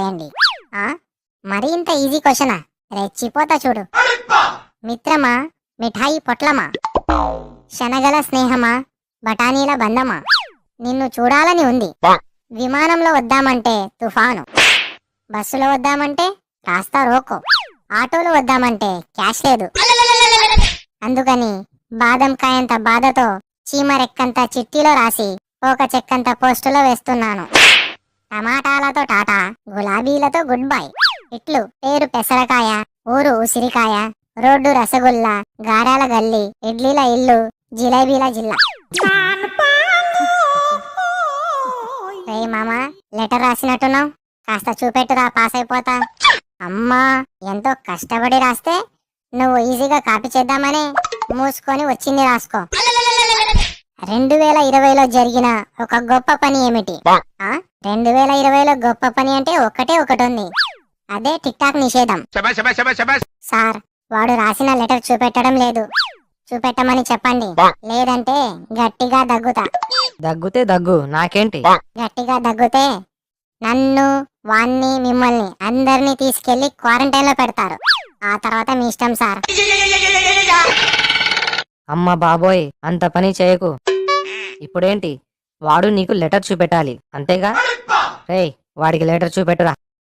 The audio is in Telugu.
రాయండి. మరి ఇంత ఈజీ క్వశ్చనా? రెచ్చిపోతా చూడు. మిత్రమా మిఠాయి పొట్లమా, శనగల స్నేహమా బఠానీల బంధమా, నిన్ను చూడాలని ఉంది, విమానంలో వద్దామంటే తుఫాను, బస్సులో వద్దామంటే రాస్తా రోకో, ఆటోలో వద్దామంటే క్యాష్ లేదు. అందుకని బాదం కాయంత బాధతో చీమరెక్కంత చిట్టిలో రాసి ఒక చెక్కంత పోస్టులో వేస్తున్నాను. టమాటాలతో టాటా, గులాబీలతో గుడ్ బై. ఇట్లు పేరు పెసరకాయ, ఊరు ఉసిరికాయ, రోడ్డు రసగుల్లా, గారాల గల్లి, ఇడ్లీల ఇల్లు, జిలేబీల జిల్లా. రే మామా, లెటర్ రాసినట్టున్నావు, కాస్త చూపెట్టురా, పాస్ అయిపోతా. అమ్మా, ఎంతో కష్టపడి రాస్తే నువ్వు ఈజీగా కాపీ చేద్దామని మూసుకొని వచ్చింది రాసుకో. 2020లో జరిగిన ఒక గొప్ప పని ఏమిటి? 2020లో గొప్ప పని అంటే ఒకటే ఒకటి ఉంది, అదే టిక్ టాక్ నిషేధం. సార్, వాడు రాసిన లెటర్ చూపెట్టడం లేదు, చూపెట్టమని చెప్పండి, లేదంటే గట్టిగా దగ్గుతా. దగ్గుతే దగ్గు, నాకేంటి? గట్టిగా దగ్గుతే నన్ను, వాణ్ణి, మిమ్మల్ని అందరినీ తీసుకెళ్లి క్వారంటైన్ లో పెడతారు. ఆ తర్వాత మీ ఇష్టం సార్. అమ్మ బాబోయ్, అంత పని చేయకు. ఇప్పుడేంటి, వాడు నీకు లెటర్ చూపెట్టాలి అంతేగా? రేయ్, వాడికి లెటర్ చూపెట్టురా.